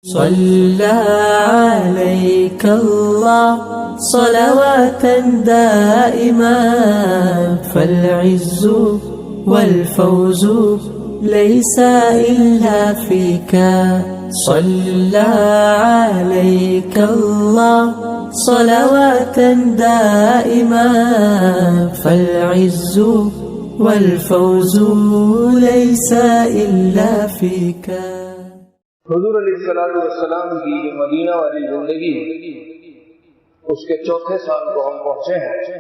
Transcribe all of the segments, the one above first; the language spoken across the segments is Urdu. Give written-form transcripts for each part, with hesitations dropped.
صلى عليك الله صلوات دائما فالعز والفوز ليس إلا فيك صلى عليك الله صلوات دائما فالعز والفوز ليس إلا فيك۔ حضور علیہ السلام کی جو مدینہ والی زندگی ہے اس کے چوتھے سال کو ہم پہنچے ہیں،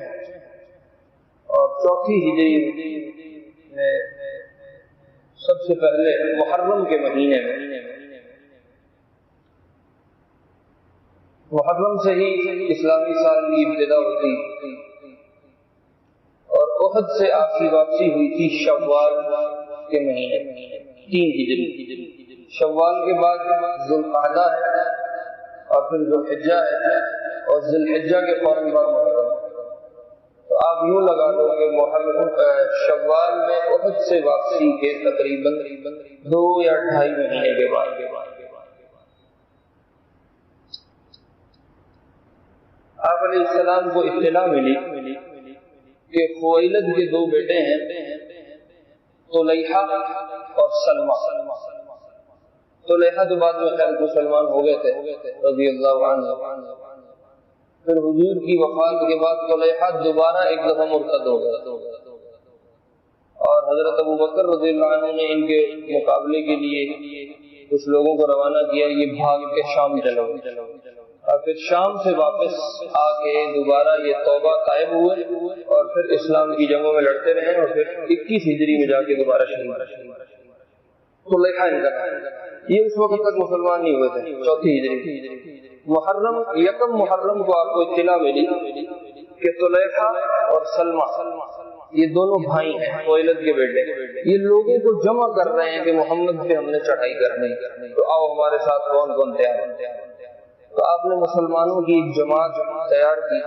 اور چوتھی ہجری میں سب سے پہلے محرم کے مہینے میں، محرم سے ہی اسلامی سال کی ابتدا ہوتی اور احد سے آپ کی واپسی ہوئی تھی شوال کے مہینے میں، 3 ہجری۔ شوال کے بعد ذوالقعدہ ہے اور پھر ذوالحجہ ہے، اور ذوالحجہ کے فوراً بعد محرم۔ تو آپ یوں لگا لو کہ محرم شوال میں احد سے واپسی کے تقریباً 2 یا 2.5 مہینے کے بعد آپ علیہ السلام کو اطلاع ملی کہ خویلد کے 2 بیٹے ہیں، طلیحہ اور سلمہ۔ طلیحہ تو بعد میں خیر مسلمان ہو گئے تھے رضی اللہ عنہ، پھر حضور کی وفات کے بعد طلیحہ دوبارہ ایک دفعہ مرتد ہو گیا، اور حضرت ابوبکر رضی اللہ عنہ نے ان کے مقابلے کے لیے کچھ لوگوں کو روانہ کیا، یہ بھاگ کے شام چلو، اور پھر شام سے واپس آ کے دوبارہ یہ توبہ طائب ہوئے، اور پھر اسلام کی جنگوں میں لڑتے رہے، اور پھر 21 ہجری میں جا کے دوبارہ شہید۔ طلیحہ ان کا نام، یہ اس وقت تک مسلمان نہیں ہوئے تھے، چوتھی ہجری۔ محرم، یکم محرم کو آپ کو اطلاع ملی کہ طلیحہ اور سلمہ یہ دونوں بھائی ہیں، خویلد کے بیٹے، یہ لوگوں کو جمع کر رہے ہیں کہ محمد پہ ہم نے چڑھائی کرنی، تو آؤ ہمارے ساتھ کون کون تیار ہے۔ تو آپ نے مسلمانوں کی ایک جماعت تیار کی،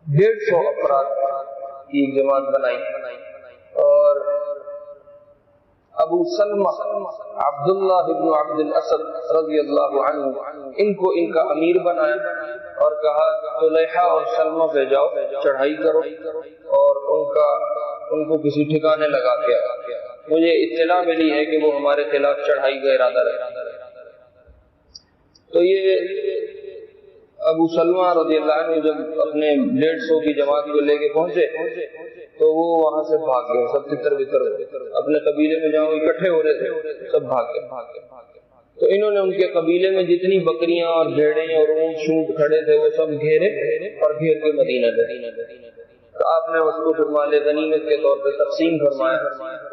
150 افراد کی ایک جماعت بنائی، اور ابو سلمہ عبداللہ ابن عبد الاسد رضی اللہ عنہ ان کو ان کا امیر بنایا، اور کہا طلیحہ اور سلمہ پہ جاؤ، چڑھائی کرو، اور ان کو کسی ٹھکانے لگا کے مجھے اطلاع ملی ہے کہ وہ ہمارے خلاف چڑھائی کا ارادہ رکھتے۔ تو یہ ابو سلمہ رضی اللہ عنہ جب اپنے 150 کی جماعت کو لے کے پہنچے تو وہ وہاں سے بھاگ گئے، سب تتر بتر اپنے قبیلے میں جہاں اکٹھے ہو رہے تھے سب بھاگ گئے۔ تو انہوں نے ان کے قبیلے میں جتنی بکریاں اور بھیڑیں اور اونٹ شونٹ کھڑے تھے وہ سب گھیرے اور گھیر کے مدینہ گئے۔ تو آپ نے اس کو پھر مال غنیمت کے طور پہ تقسیم فرمایا،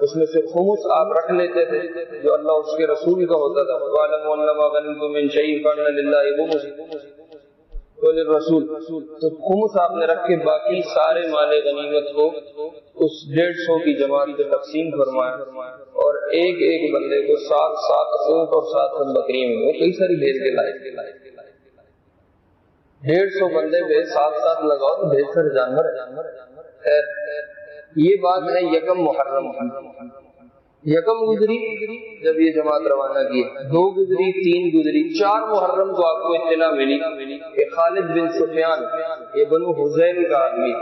اس میں سے خمس آپ رکھ لیتے تھے جو اللہ اس کے رسول کا ہوتا تھا، وَاعْلَمُوا أَنَّمَا غَنِمْتُم مِّن شَيْءٍ فَأَنَّ لِلَّهِ خُمُسَهُ وَلِلرَّسُولِ، تو خمس آپ نے رکھ کے باقی سارے مال غنیمت کو اس 150 کی جماعت سے تقسیم فرمایا، اور ایک ایک بندے کو 7 اونٹ اور 7 بکریاں ملی، کئی ساری ڈھیر کے لائے، 150 بندے پہ 7 لگاؤ تو ڈھیر سارے جانور۔ یہ بات ہے یکم محرم۔ یکم گزری جب یہ جماعت روانہ کی، 2 گزری، 3 گزری، 4 محرم کو آپ کو اطلاع ملی کہ خالد بن سفیان یہ بنو حذیل کا آدمی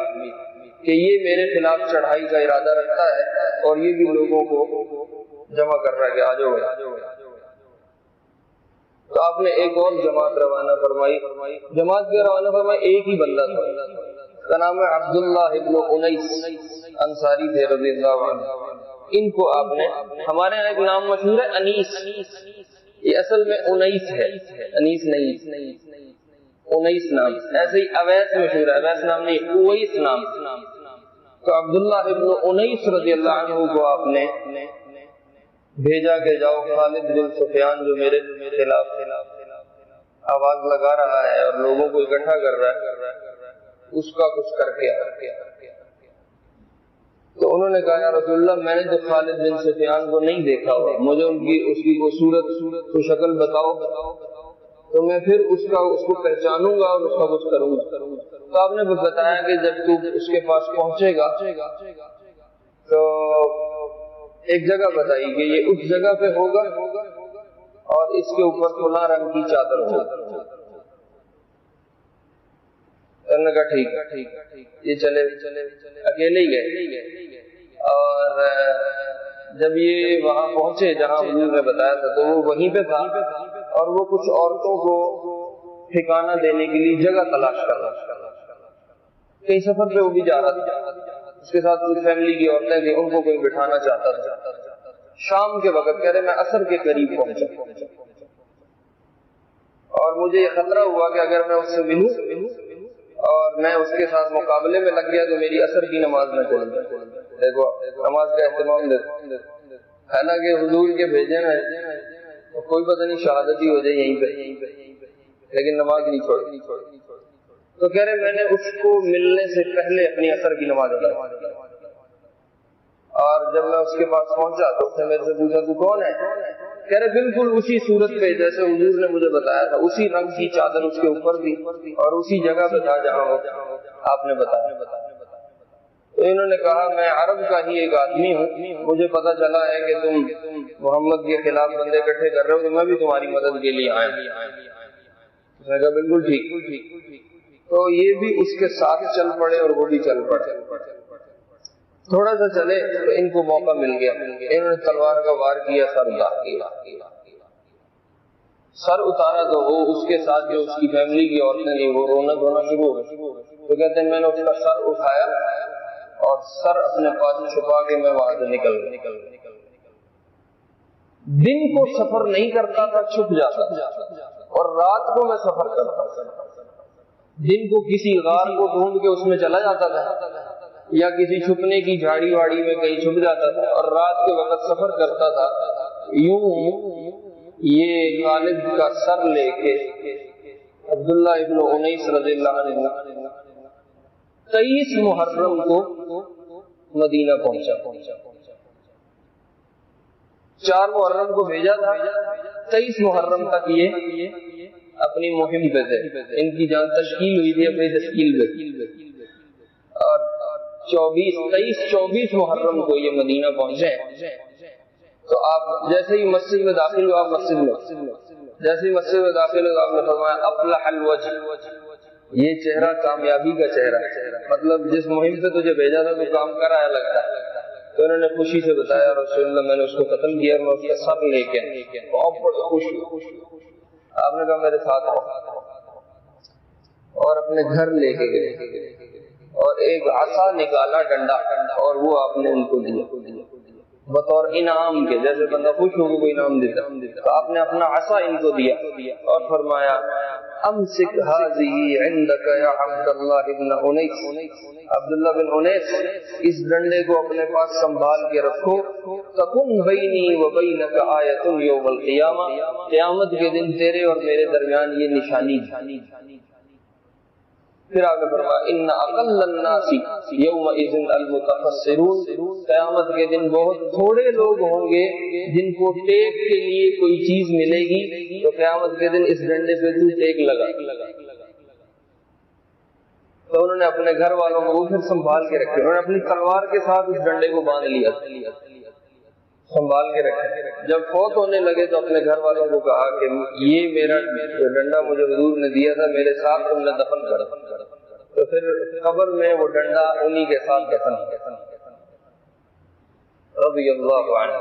کہ یہ میرے خلاف چڑھائی کا ارادہ رکھتا ہے، اور یہ بھی لوگوں کو جمع کر رہا ہے کہ آ جاؤ۔ تو آپ نے ایک اور جماعت روانہ فرمائی، جماعت کے روانہ فرمائی ایک ہی بندہ تھا، اس کا نام ہے عبداللہ ابن انیس، انصاری تھے رضی اللہ عنہ۔ ان کو آپ نے، ہمارے یہاں ایک نام مشہور ہے انیس، یہ اصل میں انیس ہے، انیس نہیں، انیس نام، ایسے ہی اویس مشہور ہے، اویس نام نہیں، اویس نام۔ تو عبداللہ ابن انیس رضی اللہ عنہ کو آپ نے بھیجا کہ جاؤ خالد بن سفیان جو میرے خلاف آواز لگا رہا ہے اور لوگوں کو اکٹھا کر رہا ہے، اس کا کچھ کر کے آ۔ تو انہوں نے کہا یا رسول اللہ میں نے تو خالد بن سفیان کو نہیں دیکھا ہوا، مجھے اس کی وہ صورت کو شکل بتاؤ تو میں پھر اس کو پہچانوں گا اور اس کا کچھ کروں گا۔ تو آپ نے بتایا کہ جب تو اس کے پاس پہنچے گا تو ایک جگہ بتائی کہ یہ اس جگہ پہ ہوگا اور اس کے اوپر فلاں رنگ کی چادر ہو. نے کہا ٹھیک ہے. یہ چلے اکیلے ہی گئے. اور جب یہ وہاں پہنچے جہاں حضور نے بتایا تھا تو وہ وہیں پہ تھا اور وہ کچھ عورتوں کو ٹھکانہ دینے کے لیے جگہ تلاش کر رہا تھا. کئی سفر پہ وہ بھی جا رہا تھا, اس کے ساتھ کچھ فیملی کی عورتیں تھیں, ان کو کوئی بٹھانا چاہتا تھا. شام کے وقت کہہ رہے میں عصر کے قریب پہنچا اور مجھے یہ خطرہ ہوا کہ اگر میں اس سے ملوں اور میں اس کے ساتھ مقابلے میں لگ گیا تو میری عصر کی نماز نہ چل جائے. دیکھو نماز کا اہتمام دے, حالانکہ حضور کے بھیجے میں کوئی پتہ نہیں شہادت ہی ہو جائے یہیں پہ, لیکن نماز نہیں چھوڑی. تو کہہ رہے میں نے اس کو ملنے سے پہلے اپنی عصر کی نماز ادا کی, اور جب میں اس کے پاس پہنچا تو اس نے میرے سے پوچھا تو کون ہے؟ کہہ رہے بالکل اسی صورت پہ جیسے حضور نے مجھے بتایا تھا, اسی رنگ کی چادر اس کے اوپر تھی اور اسی جگہ پہ تھا جہاں آپ نے بتایا. تو انہوں نے کہا میں عرب کا ہی ایک آدمی ہوں, مجھے پتا چلا ہے کہ تم محمد کے خلاف بندے اکٹھے کر رہے ہو, تو میں بھی تمہاری مدد کے لیے آیا. اس نے کہا بالکل ٹھیک. تو یہ بھی اس کے ساتھ چل پڑے اور وہ بھی چل پڑے. تھوڑا سا چلے تو ان کو موقع مل گیا, انہوں نے تلوار کا وار کیا, سر اتارا تو وہ اس کے ساتھ جو اس کی فیملی کی عورتیں تھیں وہ رونا دھونا شروع ہو گئی. تو کہتے ہیں میں نے اس کا سر اٹھایا اور سر اپنے پاس چھپا کے میں وہاں سے نکل گیا. دن کو سفر نہیں کرتا تھا, چھپ جاتا تھا, اور رات کو میں سفر کرتا تھا. دن کو کسی غار کو ڈھونڈ کے اس میں چلا جاتا تھا یا کسی چھپنے کی جھاڑی واڑی میں کہیں چھپ جاتا تھا, اور رات کے وقت سفر کرتا تھا. یوں یہ خالد کا سر لے کے عبداللہ ابن انیس رضی اللہ عنہ 23 محرم کو مدینہ پہنچا. 4 محرم کو بھیجا تھا, 23 محرم تک یہ اپنی مہم پہ تھے. ان کی جان تشکیل ہوئی تھی اپنی تشکیل پہ, اور 23-24 محرم کو یہ مدینہ پہنچے. تو آپ جیسے ہی مسجد میں داخل ہو, آپ مسجد میں جیسے ہی مسجد میں داخل ہو آپ نے فرمایا افلح الوجہ, یہ چہرہ کامیابی کا چہرہ ہے, مطلب جس مہم سے تجھے بھیجا تھا تو کام کر آیا لگتا ہے. تو انہوں نے خوشی سے بتایا رسول اللہ میں نے اس کو قتل کیا اور میں اس کا سر لے کے بہت بڑی خوش. آپ نے کہا میرے ساتھ آؤ, اور اپنے گھر لے کے گئے اور ایک عصا نکالا, ڈنڈا, اور وہ آپ نے ان کو دیا بطور انعام کے. جیسے بندہ خوش ہو کوئی انعام دیتا, تو آپ نے اپنا عصا ان کو دیا اور فرمایا امسک هذه عندك يا عبد الله بن انیس, عبداللہ بن انیس اس ڈنڈے کو اپنے پاس سنبھال کے رکھو. تکن بینی و بینک آیۃ یوم القیامہ, قیامت کے دن تیرے اور میرے درمیان یہ نشانی ہے. پھر آگے فرمایا ان اقل الناس یومئذ المتخسرون, قیامت کے دن بہت تھوڑے لوگ ہوں گے جن کو ٹیک کے لیے کوئی چیز ملے گی. تو قیامت کے دن اس ڈنڈے پہ تو ٹیک لگا. تو انہوں نے اپنے گھر والوں کو پھر سنبھال کے رکھے, انہوں نے اپنی تلوار کے ساتھ اس ڈنڈے کو باندھ لیا, سنبھال کے رکھے. جب فوت ہونے لگے تو اپنے گھر والوں کو کہا کہ یہ میرا ڈنڈا مجھے حضور نے دیا تھا, میرے ساتھ تم نے دفن کر. تو پھر قبر میں وہ ڈنڈا انہی کے ساتھ دفن رضی اللہ عنہ.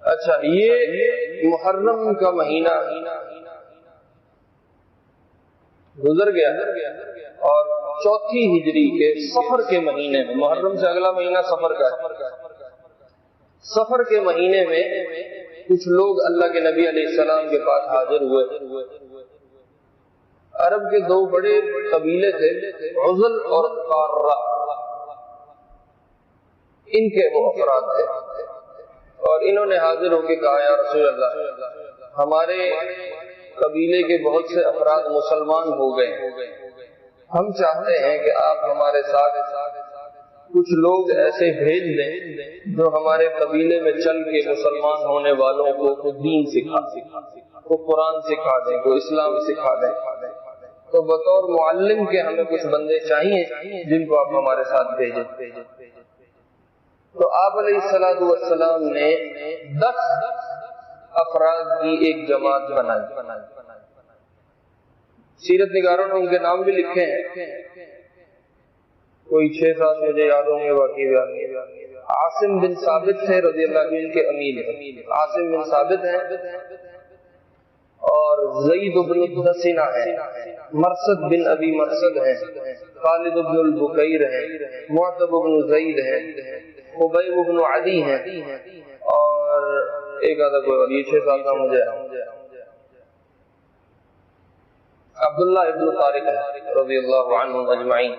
اچھا, یہ محرم کا مہینہ گزر گیا اور 4 ہجری کے سفر کے مہینے میں, محرم سے اگلا مہینہ سفر کا ہے, سفر کے مہینے میں کچھ لوگ اللہ کے نبی علیہ السلام کے پاس حاضر ہوئے. عرب کے 2 بڑے قبیلے تھے, عزل اور قارہ, ان کے وہ افراد تھے, اور انہوں نے حاضر ہو کے کہا یا رسول اللہ ہمارے قبیلے کے بہت سے افراد مسلمان ہو گئے, ہم چاہتے ہیں کہ آپ ہمارے ساتھ کچھ لوگ ایسے بھیج دیں جو ہمارے قبیلے میں چل کے مسلمان ہونے والوں کو دین سکھا دیں, کو قرآن سکھا دیں, کو اسلام سکھا دیں. تو بطور معلم کے ہمیں کچھ بندے چاہیے جن کو آپ ہمارے ساتھ بھیجیں. تو آپ علیہ الصلوۃ والسلام نے 10 افراد کی ایک جماعت بنائی. سیرت نگاروں نے ان کے نام بھی لکھے ہیں، کوئی 6-7 مجھے یاد ہوں گے، باقی عاصم بن ثابت تھے رضی اللہ عنہ ان کے امیر ہیں، عاصم بن ثابت ہیں، اور زید بن الدسنہ ہیں، مرثد بن ابی مرثد ہیں، خالد بن البکیر ہیں، معتب بن زید ہیں، خبیب بن عدی ہیں، اور ایک آدھا کوئی اور، یہ 6-7 کا مجھے عبداللہ ابن طارق رضی اللہ عنہ اجمعین.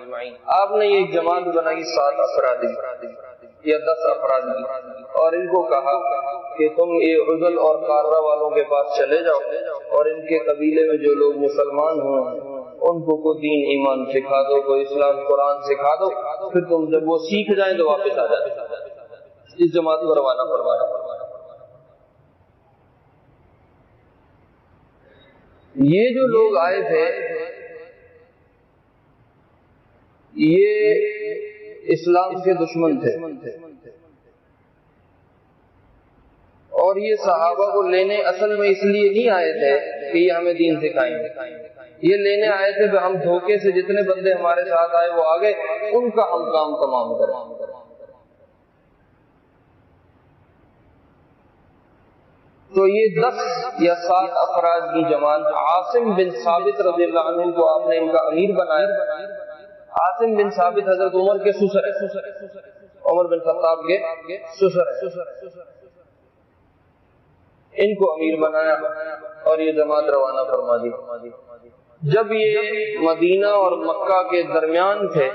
آپ نے یہ جماعت بنائی 7 افراد یا 10 افراد کی، اور ان کو کہا کہ تم یہ عزل اور قارہ والوں کے پاس چلے جاؤ اور ان کے قبیلے میں جو لوگ مسلمان ہوں ان کو دین ایمان سکھا دو، کوئی اسلام قرآن سکھا دو، پھر تم جب وہ سیکھ جائیں تو واپس آ جائیں. اس جماعت کو روانہ فرمایا. یہ جو لوگ آئے تھے یہ اسلام کے دشمن تھے، اور یہ صحابہ کو لینے اصل میں اس لیے نہیں آئے تھے کہ یہ ہمیں دین سکھائیں گے، یہ لینے آئے تھے کہ ہم دھوکے سے جتنے بندے ہمارے ساتھ آئے وہ آگے، ان کا ہم کام تمام کریں. تو یہ 10 یا 7 افراد کی جماعت، عاصم بن ثابت رضی اللہ عنہ کو آپ نے ان کا امیر بنایا. عاصم بن ثابت حضرت عمر کے سسر ہے، عمر بن خطاب کے سسر ہے، ان کو امیر بنایا اور یہ جماعت روانہ فرما دی. جب یہ مدینہ اور مکہ کے درمیان تھے،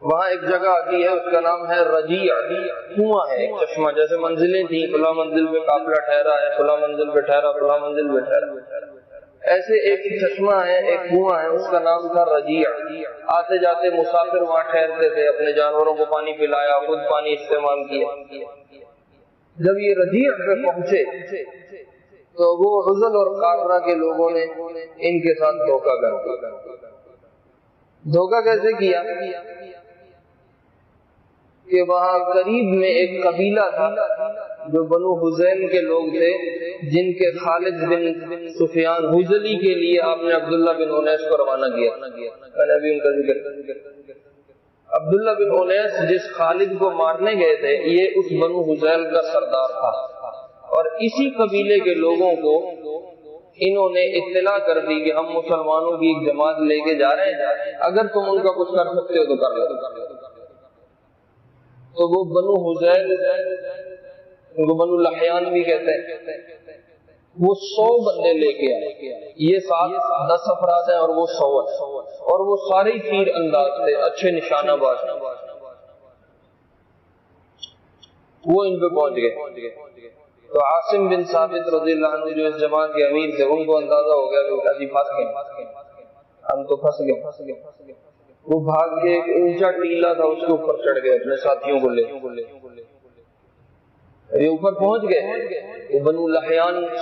وہاں ایک جگہ آتی ہے، اس کا نام ہے رجیع، کنواں ہے، ایک چشمہ، جیسے منزلیں تھیں، فلاں منزل پہ قافلہ ٹھہرا ہے، فلاں منزل پہ ٹھہرا، فلاں منزل پہ ٹھہرا، ایسے ایک چشمہ ہے، ایک کنواں ہے، اس کا نام تھا رجیع. آتے جاتے مسافر وہاں ٹھہرتے تھے، اپنے جانوروں کو پانی پلایا، خود پانی استعمال کیا. جب یہ رجیع پہ پہنچے تو وہ عزل اور قارہ کے لوگوں نے ان کے ساتھ دھوکہ کر دیا. دھوکہ کیسے کیا کہ وہاں قریب میں ایک قبیلہ تھا جو بنو حذیل کے لوگ تھے، جن کے خالد بن سفیان حذلی کے لیے آپ نے عبداللہ بن انیس کو روانہ کیا. میں نے ابھی ان کا ذکر، عبداللہ بن انیس جس خالد کو مارنے گئے تھے، یہ اس بنو حذیل کا سردار تھا، اور اسی قبیلے کے لوگوں کو انہوں نے اطلاع کر دی کہ ہم مسلمانوں کی ایک جماعت لے کے جا رہے ہیں، اگر تم ان کا کچھ کر سکتے ہو تو کر لو. تو وہ بنو حذیل، ان کو بنو لحیان بھی کہتے ہیں، وہ 100 بندے لے کے آئے. یہ 10 افراد ہیں اور وہ 100 ہیں، اور وہ سارے تیر انداز تھے، اچھے نشانہ باز. وہ ان پہ پہنچ گئے. تو عاصم بن ثابت رضی اللہ عنہ جو اس جماعت کے امیر تھے، ان کو اندازہ ہو گیا کہ ابھی پھنس گئے، ہم تو پھنس گئے. وہ بھاگ کے ایک اونچا ٹیلا تھا، اس کے اوپر چڑھ گئے اپنے ساتھیوں کو لے. یہ اوپر پہنچ گئے، وہ بنو لحیان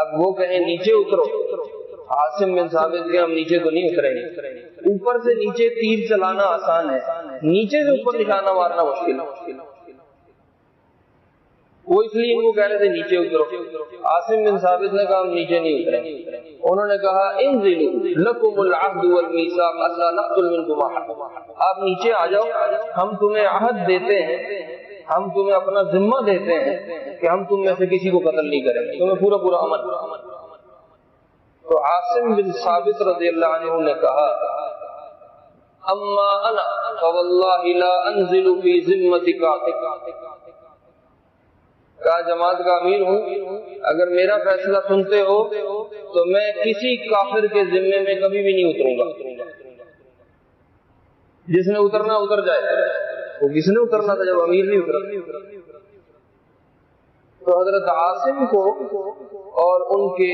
اب وہ کہیں نیچے اترو، عاصم بن ثابت کے ہم نیچے تو نہیں اتریں گے. اوپر سے نیچے تیر چلانا آسان ہے، نیچے سے اوپر نشانہ مارنا مشکل ہے. وہ اس لیے ان کو کہہ رہے تھے نیچے اترو. عاصم بن ثابت نے کہا ہم نیچے نہیں اتریں. انہوں نے کہا انزلوا لکم العہد والمیثاق الا نقتل منکم احد، آپ نیچے آ جاؤ، ہم تمہیں عہد دیتے ہیں، ہم تمہیں اپنا ذمہ دیتے ہیں کہ ہم تم میں سے کسی کو قتل نہیں کریں گے، تمہیں پورا پورا امن. تو عاصم بن ثابت رضی اللہ عنہ نے کہا اما انا فواللہ لا انزل فی ذمۃ کافر، کہا جماعت کا امیر ہوں، اگر میرا فیصلہ سنتے ہو تو میں کسی کافر کے ذمے میں کبھی بھی نہیں اتروں گا. جس نے اترنا اتر جائے. وہ کس نے اترنا تھا جب امیر نہیں اترا. تو حضرت عاصم کو اور ان کے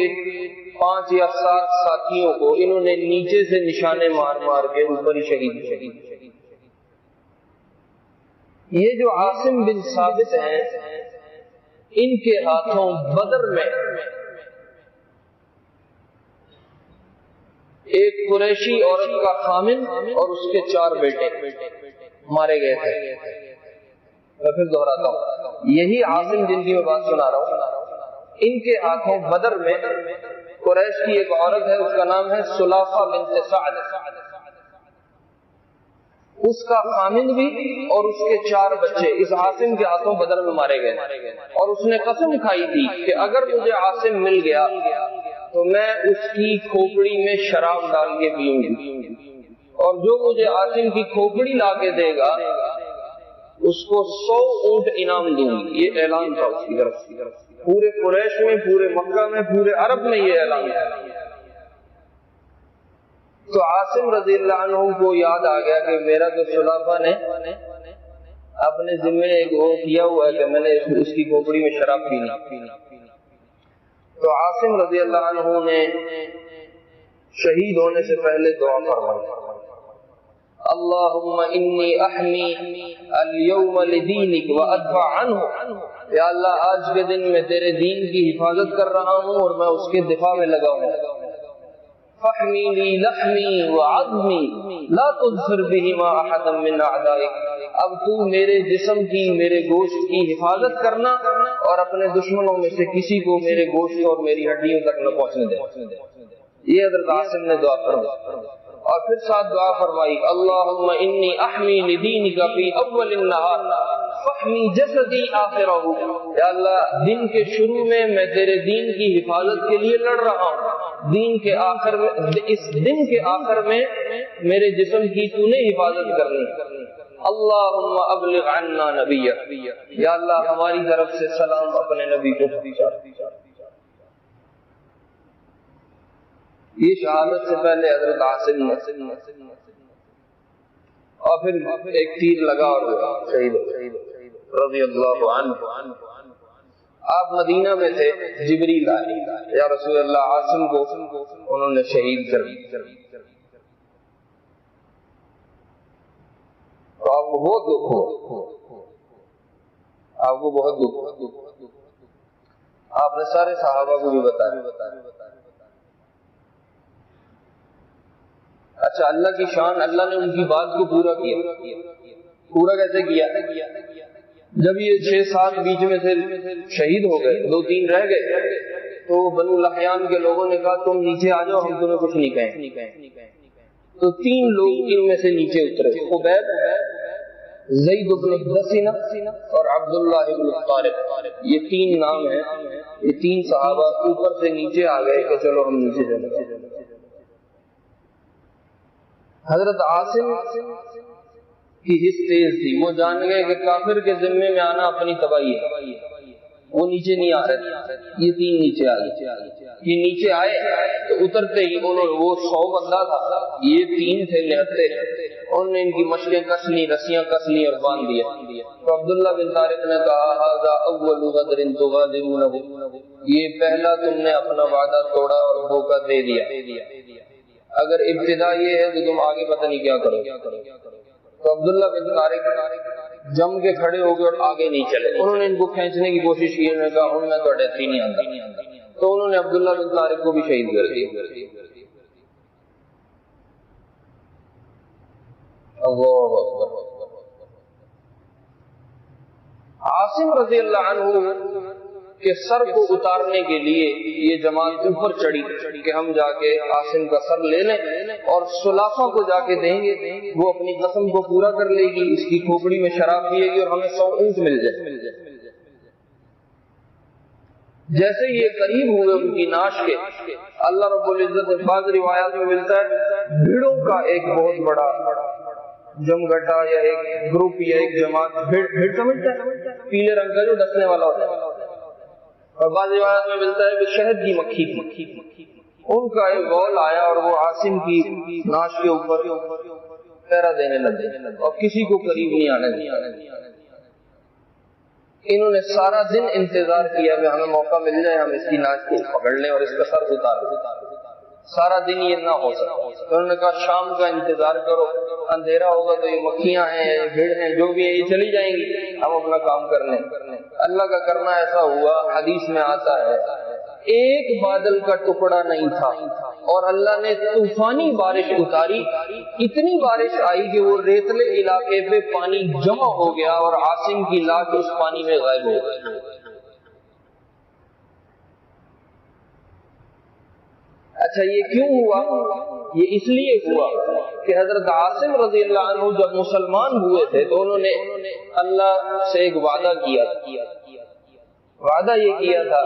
5 یا 7 ساتھیوں کو انہوں نے نیچے سے نشانے مار مار کے اوپر ہی شہید. یہ جو عاصم بن ثابت ہیں، ان کے ہاتھوں بدر میں ایک قریشی عورت کا خامن اور اس کے 4 بیٹے مارے گئے تھے. میں پھر دہراتا ہوں، یہی عاصم جن کی میں بات سنا رہا ہوں، ان کے ہاتھوں بدر میں قریش کی ایک عورت ہے، اس کا نام ہے سلافہ بنت سعد، اس کا خامن بھی اور اس کے 4 بچے اس عاصم کے ہاتھوں بدر میں مارے گئے. اور اس نے قسم کھائی تھی کہ اگر مجھے عاصم مل گیا تو میں اس کی کھوپڑی میں شراب ڈال کے پیوں گی، اور جو مجھے عاصم کی کھوپڑی لا کے دے گا اس کو 100 اونٹ انعام دوں گی. یہ اعلان تھا اس کی طرف سے، پورے قریش میں، پورے مکہ میں، پورے عرب میں یہ اعلان تھا. تو عاصم رضی اللہ عنہ کو یاد آ گیا کہ میرا تو سلافہ نے اپنے ذمے ایک وہ کیا ہوا ہے کہ میں نے اس کی کھوپڑی میں شراب پینی. تو عاصم رضی اللہ عنہ نے شہید ہونے سے پہلے دعا فرمائی، اللہم انی احمی اليوم لدینک وادفع عنہ، یا اللہ آج کے دن میں تیرے دین کی حفاظت کر رہا ہوں اور میں اس کے دفاع میں لگا ہوں. فحمی لی لحمی وعظمی لا تظفر بہما احدا من اعدائک، اب تو میرے جسم کی، میرے گوشت کی حفاظت کرنا اور اپنے دشمنوں میں سے کسی کو میرے گوشت اور میری ہڈیوں تک نہ پہنچنے دے. یہ حضرت عاصم نے دعا فرمائی. اور پھر ساتھ دعا فرمائی، اللہم انی احمی لدینک فی اول النہار فحمی جسدی آخرہ، یا اللہ دن کے شروع میں تیرے دین کی حفاظت کے لیے لڑ رہا ہوں، دین کے آخر میں، اس دن کے آخر میں میرے جسم کی تو نے حفاظت کرنی. اللہم ابلغ عنا نبیک، یا اللہ ہماری طرف سے سلام اپنے نبی کو پہنچا. یہ شہادت سے پہلے حضرت عاصم نے، اور پھر ایک تیر لگا اور شہید ہو رضی اللہ عنہ. آپ مدینہ میں تھے، جبریل آئے، یا رسول اللہ عاصم کو انہوں نے شہید کر دیا. تو آپ کو بہت دکھ ہو، آپ کو بہت دکھ ہو. آپ نے سارے صحابہ کو بھی بتایا. اچھا، اللہ کی شان، اللہ نے ان کی بات کو پورا کیا. پورا کیسے کیا؟ جب یہ 6-7 بیچ میں سے شہید ہو گئے، 2-3 رہ گئے، تو بنو لحیان کے لوگوں نے کہا تم نیچے آ جاؤ، ہم تمہیں کچھ نہیں کہیں. تو 3 لوگ ان میں سے نیچے اترے، خبیب، زید بن دسینہ اور عبداللہ بن طارق. یہ 3 نام ہیں. یہ 3 صحابہ اوپر سے نیچے آ گئے کہ چلو ہم نیچے چلے. حضرت عاصم کی حس تیز تھی، وہ جان گئے کہ کافر کے ذمے میں آنا اپنی تباہی ہے. وہ نیچے نہیں آ رہے، یہ 3 نیچے آ گئے. یہ نیچے آئے تو اترتے ہی انہوں، وہ 100 بندہ تھا، یہ 3 تھے نہتے، انہوں نے ان کی مشقیں کس لی، رسیاں کس لی اور باندھ دیا. تو عبداللہ بن طارق نے کہا ھذا اول غدر تغادرونہ، یہ پہلا تم نے اپنا وعدہ توڑا اور دھوکہ دے دیا. اگر ابتدا یہ ہے تو تم آگے پتہ نہیں کیا کرو. تو عبداللہ بن طارق جم کے کھڑے ہو گئے اور آگے نہیں چلے. انہوں نے ان کو کھینچنے کی کوشش کی، انہوں نے کہا ہوں میں تو ایسی نہیں آتا. تو انہوں نے عبداللہ بن طارق کو بھی شہید کر دیا. اللہ اکبر. عاصم رضی اللہ عنہ کہ سر کو اتارنے کے لیے یہ جماعت اوپر چڑھی کہ ہم جا کے عاصم کا سر لے لیں اور سلافہ کو جا کے دیں گے، وہ اپنی قسم کو پورا کر لے گی، اس کی کھوپڑی میں شراب پیے گی اور ہمیں 100 اونٹ مل جائے. جیسے یہ قریب ہوئے ان کی ناش کے، اللہ رب العزت بعض روایات میں ملتا ہے بھیڑوں کا ایک بہت بڑا جمگٹا یا ایک گروپ یا ایک جماعت، بھیڑ سمجھتا ہے پیلے رنگ کا جو ڈسنے والا ہوتا ہے، اور بعض روایات میں ملتا ہے کہ شہد کی مکھی تھی، ان کا ایک غول آیا اور وہ عاصم کی ناش کے اوپر پہرا دینے لگے اور کسی کو قریب نہیں آنے دیا. انہوں نے سارا دن انتظار کیا کہ ہمیں موقع مل جائے، ہم اس کی ناش کو پکڑ لیں اور اس کا سر اتار دیں. سارا دن یہ نہ ہو سکتا. انہوں نے کہا شام کا انتظار کرو، اندھیرا ہوگا تو یہ مکھیاں ہیں، بھیڑ ہیں، جو بھی ہے یہ چلی جائیں گی، ہم اپنا کام کر لیں. اللہ کا کرنا ایسا ہوا، حدیث میں آتا ہے ایک بادل کا ٹکڑا نہیں تھا، اور اللہ نے طوفانی بارش اتاری، اتنی بارش آئی کہ وہ ریتلے علاقے پہ پانی جمع ہو گیا اور عاصم کی لاش اس پانی میں غائب ہو گئی۔ اچھا یہ کیوں ہوا؟ یہ اس لیے ہوا کہ حضرت عاصم رضی اللہ عنہ جب مسلمان ہوئے تھے تو انہوں نے اللہ سے ایک وعدہ کیا، وعدہ یہ کیا تھا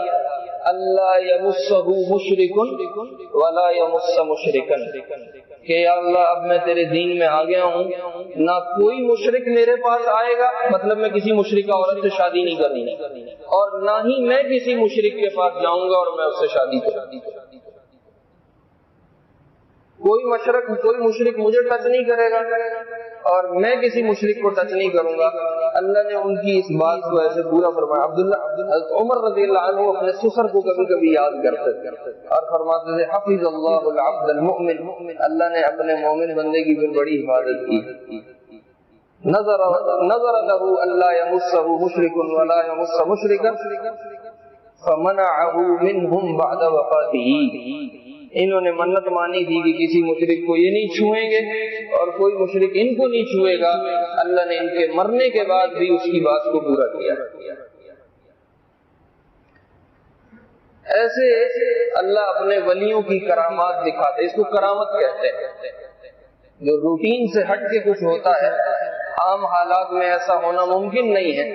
اللہ یمسہ مشرک ولا یمس مشرکا، کہ یا اللہ اب میں تیرے دین میں آ گیا ہوں، نہ کوئی مشرک میرے پاس آئے گا، مطلب میں کسی مشرکہ عورت سے شادی نہیں کروں گا، اور نہ ہی میں کسی مشرک کے پاس جاؤں گا اور میں اس سے شادی کروں گا، کوئی مشرک مجھے ٹچ نہیں کرے گا اور میں کسی مشرک کو ٹچ نہیں کروں گا۔ اللہ نے ان کی اس بات کو ایسے پورا فرمایا۔ حضرت عمر رضی اللہ عنہ اپنے سسر کو کبھی کبھی یاد کرتے اور فرماتے تھے حفظ اللہ العبد المؤمن، اللہ نے اپنے مومن بندے کی پھر بڑی حفاظت کی۔ نظر له الا يمسه مشرك ولا يمس مشركا فمنعه منهم بعد وفاته، انہوں نے منت مانی تھی کہ کسی مشرک کو یہ نہیں چھوئیں گے اور کوئی مشرک ان کو نہیں چھوئے گا، اللہ نے ان کے مرنے کے بعد بھی اس کی بات کو پورا کیا۔ ایسے اللہ اپنے ولیوں کی کرامات دکھاتے، اس کو کرامت کہتے ہیں، جو روٹین سے ہٹ کے کچھ ہوتا ہے، عام حالات میں ایسا ہونا ممکن نہیں ہے،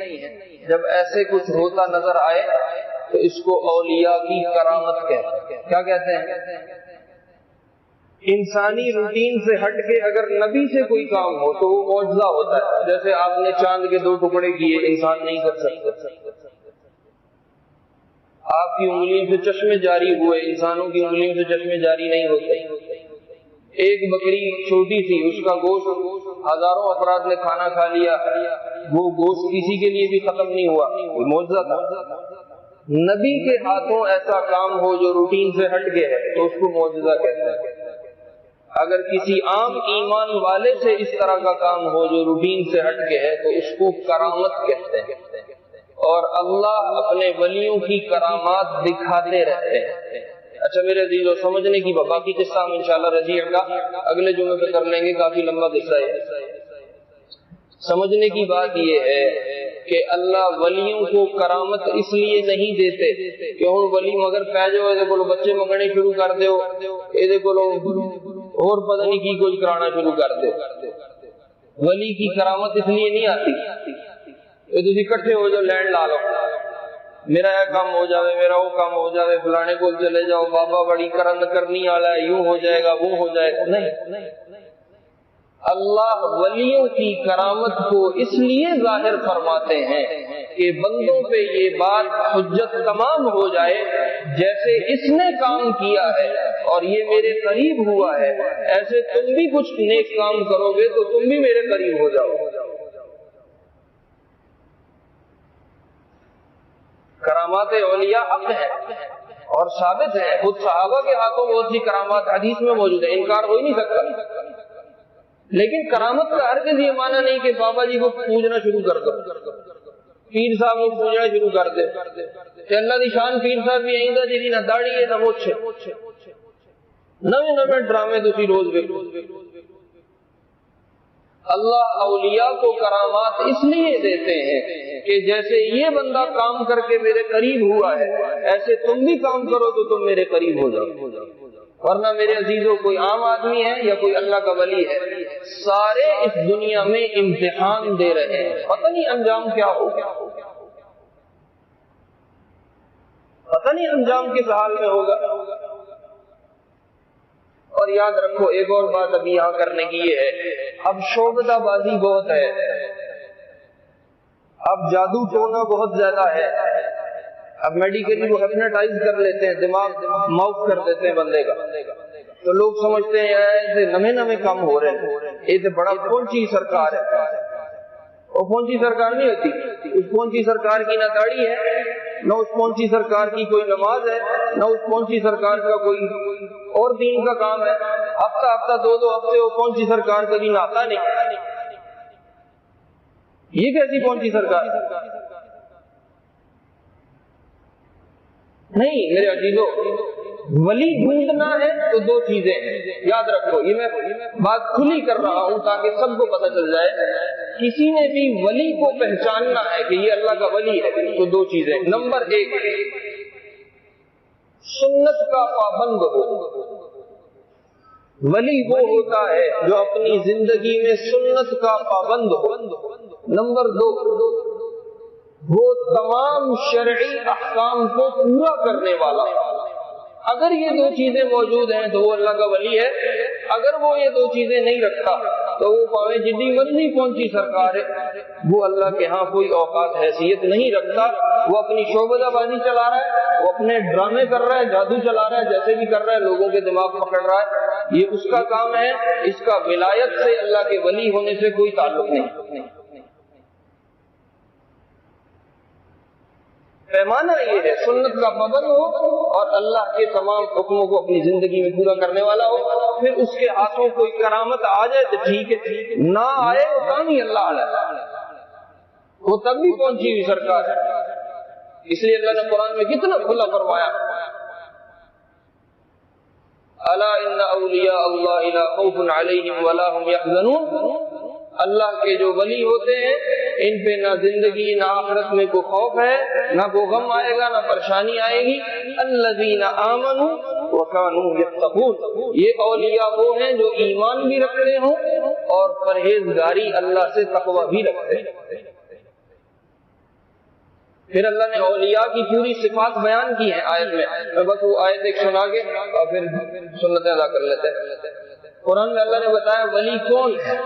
جب ایسے کچھ ہوتا نظر آئے تو اس کو اولیاء کی کرامت کہتے ہیں۔ کیا کہتے ہیں؟ انسانی روٹین سے ہٹ کے اگر نبی سے کوئی کام ہو تو وہ معجزہ ہوتا ہے، جیسے آپ نے چاند کے 2 ٹکڑے کیے، انسان نہیں کر سکتا۔ آپ کی انگلیوں سے چشمے جاری ہوئے، انسانوں کی انگلیوں سے چشمے جاری نہیں ہوتے۔ ایک بکری چھوٹی تھی، اس کا گوشت ہزاروں افراد نے کھانا کھا لیا، وہ گوشت کسی کے لیے بھی ختم نہیں ہوا، وہ معجزہ تھا۔ نبی کے ہاتھوں ایسا کام ہو جو روٹین سے ہٹ گئے ہے تو اس کو معجزہ کہتے ہیں۔ اگر کسی عام ایمان والے سے اس طرح کا کام ہو جو روٹین سے ہٹ گئے ہے تو اس کو کرامت کہتے ہیں، اور اللہ اپنے ولیوں کی کرامات دکھاتے رہتے ہیں۔ اچھا میرے عزیزو، سمجھنے کی باقی قصہ ہم انشاءاللہ رجیع کا اگلے جمعے پہ کر لیں گے، کافی لمبا قصہ ہے۔ سمجھنے کی بات یہ ہے کہ اللہ ولیوں کو کرامت اس لیے نہیں دیتے کہ ہوں ولی مگر پہ جاؤ یہ کو بچے منگنے شروع کر دیو، یہ کو اور پتہ نہیں کی کچھ کرانا شروع کر دو۔ ولی کی کرامت اس لیے نہیں آتی کہ تسی اکٹھے ہو جاؤ لینڈ لا لو، میرا یہ کام ہو جاوے، میرا وہ کام ہو جاوے، فلانے کو چلے جاؤ، بابا بڑی کرند کرنی والا ہے، یوں ہو جائے گا وہ ہو جائے گا، نہیں۔ اللہ ولیوں کی کرامت کو اس لیے ظاہر فرماتے ہیں کہ بندوں پہ یہ بات حجت تمام ہو جائے، جیسے اس نے کام کیا ہے اور یہ میرے قریب ہوا ہے، ایسے تم بھی کچھ نیک کام کرو گے تو تم بھی میرے قریب ہو جاؤ۔ کرامات اولیاء حق ہے اور ثابت ہے، خود صحابہ کے ہاتھوں بہت سی کرامات حدیث میں موجود ہے، انکار ہو ہی نہیں سکتا۔ لیکن کرامت کا ہرگز یہ معنی نہیں کہ بابا جی کو پوجنا شروع کر دو، پیر صاحب کو پوجنا شروع کر دے کہ اللہ دی شان پیر صاحب بھی آئندہ جی نہ داڑھی ہے نہ مچھ، نویں ڈرامے تسی روز ویکھو۔ اللہ اولیاء کو کرامات اس لیے دیتے ہیں کہ جیسے یہ بندہ کام کر کے میرے قریب ہوا ہے، ایسے تم بھی کام کرو تو تم میرے قریب ہو جاؤ۔ ورنہ میرے عزیزوں کوئی عام آدمی ہے یا کوئی اللہ کا ولی ہے، سارے اس دنیا میں امتحان دے رہے ہیں، پتہ نہیں انجام کیا ہوگا، پتہ نہیں انجام کس حال میں ہوگا۔ اور یاد رکھو ایک اور بات ابھی یہاں کرنے کی یہ ہے، اب شعبدہ بازی بہت ہے، اب جادو ٹونا بہت زیادہ ہے، اب میڈیکلی وہ ہپنوٹائز کر لیتے ہیں، دماغ معاف کر دیتے ہیں بندے کا، تو لوگ سمجھتے ہیں ایسے نمے کام ہو رہے ہیں، یہ تو بڑا پہنچی سرکار ہے۔ وہ پہنچی سرکار نہیں ہوتی، اس پہنچی سرکار کی نہ داڑھی ہے، نہ اس پہنچی سرکار کی کوئی نماز ہے، نہ اس پہنچی سرکار کا کوئی اور دین کا کام ہے، ہفتہ 2 ہفتے وہ پہنچی سرکار کبھی نہاتا نہیں، یہ کیسی پہنچی سرکار؟ نہیں میرے عزیزو، ولی ڈھونڈنا ہے تو دو چیزیں ہیں، یاد رکھو، یہ میں بات کھلی کر رہا ہوں تاکہ سب کو پتہ چل جائے۔ کسی نے بھی ولی کو پہچاننا ہے کہ یہ اللہ کا ولی ہے تو دو چیزیں، نمبر ایک سنت کا پابند ہو۔ ولی وہ ہوتا ہے جو اپنی زندگی میں سنت کا پابند ہو۔ نمبر دو، وہ تمام شرعی احکام کو پورا کرنے والا۔ اگر یہ دو چیزیں موجود ہیں تو وہ اللہ کا ولی ہے۔ اگر وہ یہ دو چیزیں نہیں رکھتا تو وہ پاویں جتنی مرضی پہنچی سرکار ہے، وہ اللہ کے ہاں کوئی اوقات حیثیت نہیں رکھتا۔ وہ اپنی شعبدہ بازی چلا رہا ہے، وہ اپنے ڈرامے کر رہا ہے، جادو چلا رہا ہے، جیسے بھی کر رہا ہے، لوگوں کے دماغ پکڑ رہا ہے، یہ اس کا کام ہے۔ اس کا ولایت سے، اللہ کے ولی ہونے سے کوئی تعلق نہیں۔ پیمانہ یہ ہے سنت کا پابند ہو اور اللہ کے تمام حکموں کو اپنی زندگی میں پورا کرنے والا ہو۔ پھر اس کے ہاتھوں کوئی کرامت آ جائے تو ٹھیک ہے، نہ آئے تو نہیں اللہ علیہ، وہ تب بھی پہنچی ہوئی سرکار ہے۔ اس لیے اللہ نے قرآن میں کتنا کھلا فرمایا، الا ان اولیاء اللہ لا خوف علیہم ولا هم يحزنون۔ اللہ کے جو ولی ہوتے ہیں ان پہ نہ زندگی نہ آخرت میں کوئی خوف ہے، نہ کوئی غم آئے گا، نہ پریشانی آئے گی۔ الذین آمنوا وکانوا یتقون، یہ اولیاء وہ ہیں جو ایمان بھی رکھتے ہوں اور پرہیزگاری اللہ سے تقوی بھی رکھتے ہیں۔ پھر اللہ نے اولیاء کی پوری صفات بیان کی ہیں آیت میں، بس وہ آیت ایک سنا کے اور پھر سنتیں ادا کر لیتے ہیں۔ قرآن میں اللہ نے بتایا ولی کون ہے،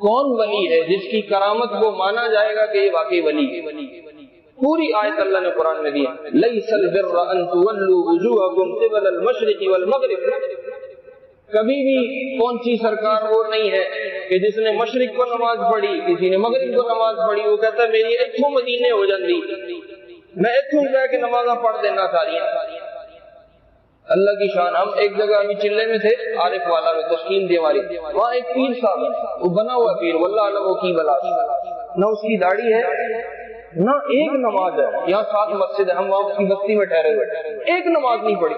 کون ولی ہے جس کی کرامت کو مانا جائے گا کہ یہ واقعی ولی ہے۔ پوری آیت اللہ نے قرآن میں دی ہے، لیس البر ان تولوا وجوہکم قبل المشرق والمغرب۔ کبھی بھی پہنچی سرکار وہ نہیں ہے کہ جس نے مشرق کو نماز پڑھی، کسی نے مغرب کو نماز پڑھی، وہ کہتا ہے میری اتھوں مدینے ہو جاندی، میں اتھوں کہہ کے نمازاں پڑھ دینا ساری۔ اللہ کی شان۔ ہم ایک جگہ ابھی چلے میں تھے، عارف والا میں، تشکیل دی ہماری، وہاں ایک پیر صاحب ہے، وہ بنا ہوا پیر، واللہ علم وہ کی بلا، نہ اس کی داڑھی ہے نہ ایک نماز ہے۔ یہاں 7 مسجد ہے، ہم وہاں اس کی بستی میں ٹھہرے ہوئے، ایک نماز نہیں پڑھی،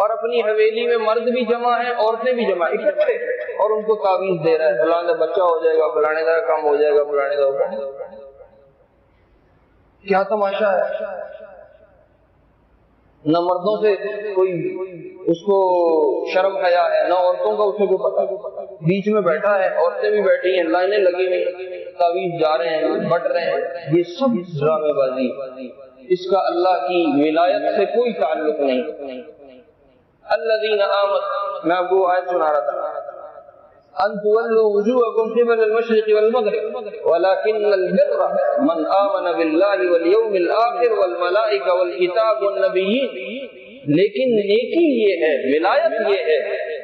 اور اپنی حویلی میں مرد بھی جمع ہے، عورتیں بھی جمع اکٹھے، اور ان کو تعویذ دے رہا ہے، فلانے بچہ ہو جائے گا، فلانے کا کام ہو جائے گا، فلانے کا۔ کیا تماشا ہے! نہ مردوں سے کوئی اس کو شرم حیا ہے، نہ عورتوں کا اسے کو پتہ، بیچ میں بیٹھا ہے، عورتیں بھی بیٹھی ہیں، لائنیں لگی ہوئی، تعویذ جا رہے ہیں، بٹ رہے ہیں، یہ سب ڈرامے بازی، اس کا اللہ کی ولایت سے کوئی تعلق نہیں۔ الذین آمنوا، میں آپ کو آیت سنا رہا تھا، ان تولوا وجوہکم قبل المشرق والمغرب ولکن البر من آمن باللہ والیوم الآخر والملائکہ والکتاب والنبیین۔ لیکن نیکی یہ ہے، ولایت یہ ہے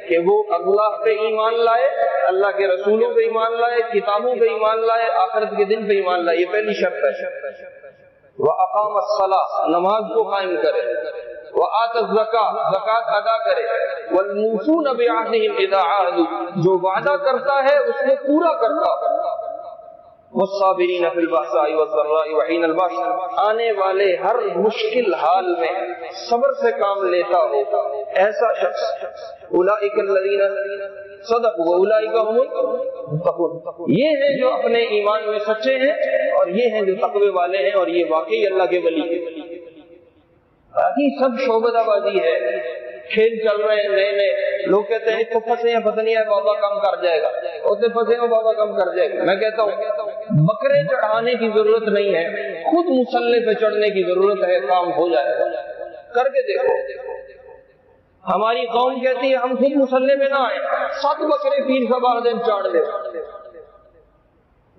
کہ وہ اللہ پہ ایمان لائے، اللہ کے رسولوں پہ ایمان لائے، کتابوں پہ ایمان لائے، آخرت کے دن پہ ایمان لائے، یہ پہلی شرط ہے۔ وَأَقَامَ الصَّلَاةَ، نماز کو قائم کرے، وَآتَى الزَّكَاةَ، زکات ادا کرے، وَالْمُوفُونَ بِعَهْدِهِمْ إِذَا عَاهَدُوا، جو وعدہ کرتا ہے اس کو پورا کرتا، وَالصَّابِرِينَ فِي الْبَأْسَاءِ وَالضَّرَّاءِ وَحِينَ الْبَأْسِ، آنے والے ہر مشکل حال میں صبر سے کام لیتا ہو، ایسا شخص، اولئک الذین صدقوا واولئک هم المتقون، یہ ہیں جو اپنے ایمان میں سچے ہیں اور یہ ہیں جو تقوی والے ہیں اور یہ واقعی اللہ کے ولی ہیں۔ باقی سب شعبدہ بازی ہے، کھیل چل رہے ہیں نئے نئے، لوگ کہتے ہیں تو پھنسے ہیں، پتہ نہیں ہے بابا کم کر جائے گا، اسے پھنسے ہیں بابا کم کر جائے گا۔ میں کہتا ہوں بکرے چڑھانے کی ضرورت نہیں ہے، خود مسلح پہ چڑھنے کی ضرورت ہے، کام ہو جائے گا، کر کے دیکھو۔ ہماری قوم کہتی ہے ہم خود مسلح میں نہ آئے، 7 بکرے پیر صاحب دن چاڑ دے۔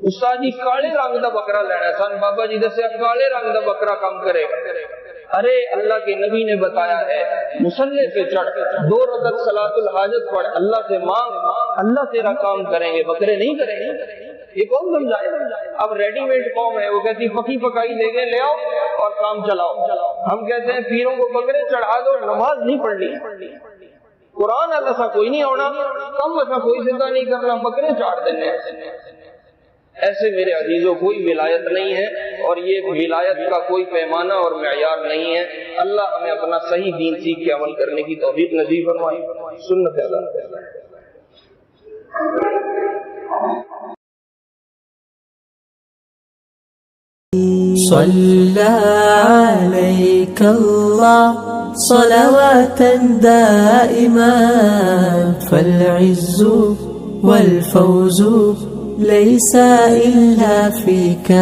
استاد جی کالے رنگ دا بکرا لینا، سن بابا جی دسیا کالے رنگ دا بکرا کم کرے گا۔ ارے اللہ کے نبی نے بتایا ہے مسلح پہ چڑھ، 2 رکعت صلاۃ الحاجت پڑھ، اللہ سے مانگ، اللہ تیرا کام کریں گے، بکرے نہیں کریں گے۔ یہ کون سمجھائے؟ اب ریڈی میڈ قوم ہے، وہ کہتی پکی پکائی دے گے، لے آؤ اور کام چلاؤ۔ ہم کہتے ہیں پیروں کو بکرے چڑھا دو، نماز نہیں پڑھنی، قرآن ایسا کوئی نہیں ہونا، کم ایسا کوئی زندہ نہیں کرنا، بکرے چاڑ دینے۔ ایسے میرے عزیزوں کوئی ولایت نہیں ہے، اور یہ ولایت کا کوئی پیمانہ اور معیار نہیں ہے. اللہ ہمیں اپنا صحیح دین سیکھ کے عمل کرنے کی توفیق نصیب فرمائے. سنت اللہ صلى عليك الله صلوات دائمات فالعز والفوز ليس إلا فيك.